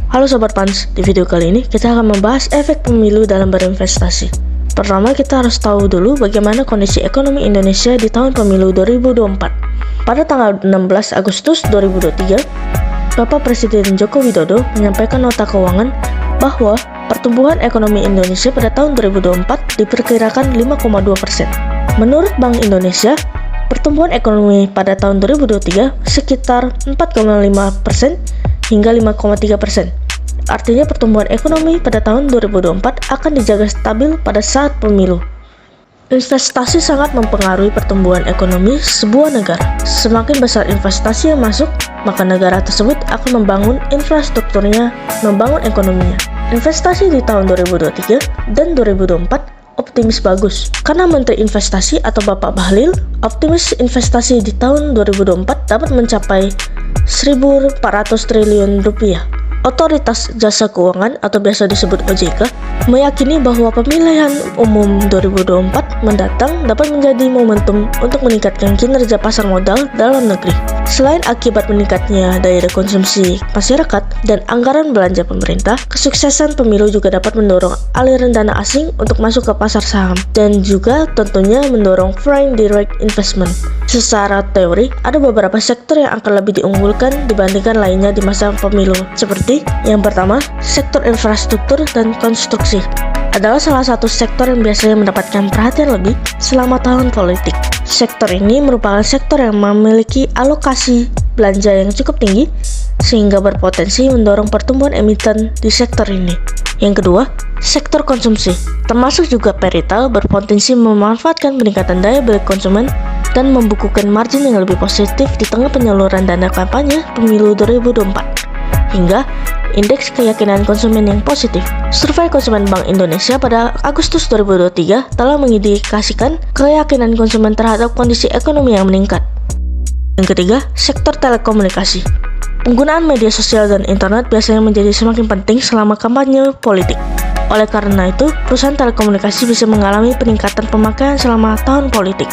Halo Sobat Pans, di video kali ini kita akan membahas efek pemilu dalam berinvestasi. Pertama, kita harus tahu dulu bagaimana kondisi ekonomi Indonesia di tahun pemilu 2024. Pada tanggal 16 Agustus 2023, Bapak Presiden Joko Widodo menyampaikan nota keuangan bahwa pertumbuhan ekonomi Indonesia pada tahun 2024 diperkirakan 5,2%. Menurut Bank Indonesia, pertumbuhan ekonomi pada tahun 2023 sekitar 4,5% hingga 5,3%. Artinya pertumbuhan ekonomi pada tahun 2024 akan dijaga stabil pada saat pemilu. Investasi sangat mempengaruhi pertumbuhan ekonomi sebuah negara. Semakin besar investasi yang masuk, maka negara tersebut akan membangun infrastrukturnya, membangun ekonominya. Investasi di tahun 2023 dan 2024 optimis bagus, karena Menteri Investasi atau Bapak Bahlil optimis investasi di tahun 2024 dapat mencapai 1.400 triliun rupiah. Otoritas Jasa Keuangan atau biasa disebut OJK meyakini bahwa pemilihan umum 2024 mendatang dapat menjadi momentum untuk meningkatkan kinerja pasar modal dalam negeri. Selain akibat meningkatnya daya konsumsi masyarakat dan anggaran belanja pemerintah, kesuksesan pemilu juga dapat mendorong aliran dana asing untuk masuk ke pasar saham dan juga tentunya mendorong foreign direct investment. Secara teori, ada beberapa sektor yang akan lebih diunggulkan dibandingkan lainnya di masa pemilu, seperti yang pertama, sektor infrastruktur dan konstruksi adalah salah satu sektor yang biasanya mendapatkan perhatian lebih selama tahun politik. Sektor ini merupakan sektor yang memiliki alokasi belanja yang cukup tinggi sehingga berpotensi mendorong pertumbuhan emiten di sektor ini. Yang kedua, sektor konsumsi, termasuk juga retail, berpotensi memanfaatkan peningkatan daya beli konsumen dan membukukan margin yang lebih positif di tengah penyaluran dana kampanye pemilu 2024. Hingga indeks keyakinan konsumen yang positif. Survei konsumen Bank Indonesia pada Agustus 2023 telah mengindikasikan keyakinan konsumen terhadap kondisi ekonomi yang meningkat. Yang ketiga, sektor telekomunikasi. Penggunaan media sosial dan internet biasanya menjadi semakin penting selama kampanye politik. Oleh karena itu, perusahaan telekomunikasi bisa mengalami peningkatan pemakaian selama tahun politik.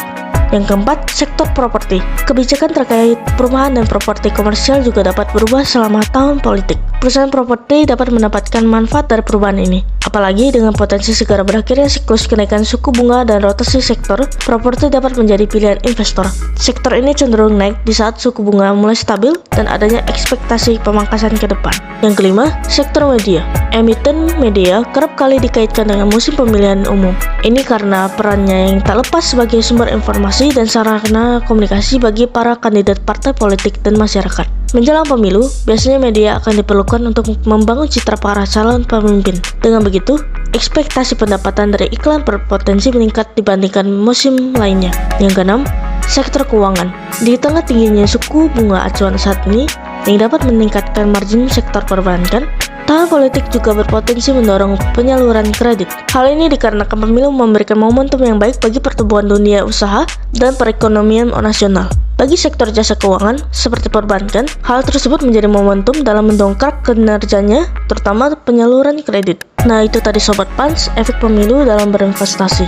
Yang keempat, sektor properti. Kebijakan terkait perumahan dan properti komersial juga dapat berubah selama tahun politik. Perusahaan properti dapat mendapatkan manfaat dari perubahan ini. Apalagi dengan potensi segera berakhirnya siklus kenaikan suku bunga dan rotasi sektor, properti dapat menjadi pilihan investor. Sektor ini cenderung naik di saat suku bunga mulai stabil dan adanya ekspektasi pemangkasan ke depan. Yang kelima, sektor media. Emiten media kerap kali dikaitkan dengan musim pemilihan umum. Ini karena perannya yang tak lepas sebagai sumber informasi dan sarana komunikasi bagi para kandidat partai politik dan masyarakat. Menjelang pemilu, biasanya media akan diperlukan untuk membangun citra para calon pemimpin. Dengan begitu, ekspektasi pendapatan dari iklan berpotensi meningkat dibandingkan musim lainnya. Yang keenam, sektor keuangan. Di tengah tingginya suku bunga acuan saat ini, yang dapat meningkatkan margin sektor perbankan, tahun politik juga berpotensi mendorong penyaluran kredit. Hal ini dikarenakan pemilu memberikan momentum yang baik bagi pertumbuhan dunia usaha dan perekonomian nasional. Bagi sektor jasa keuangan, seperti perbankan, hal tersebut menjadi momentum dalam mendongkrak kinerjanya, terutama penyaluran kredit. Nah, itu tadi Sobat Pans, efek pemilu dalam berinvestasi.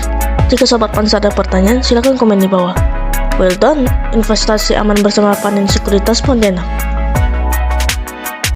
Jika Sobat Pans ada pertanyaan, silakan komen di bawah. Well done, investasi aman bersama Panin Sekuritas Pontianak.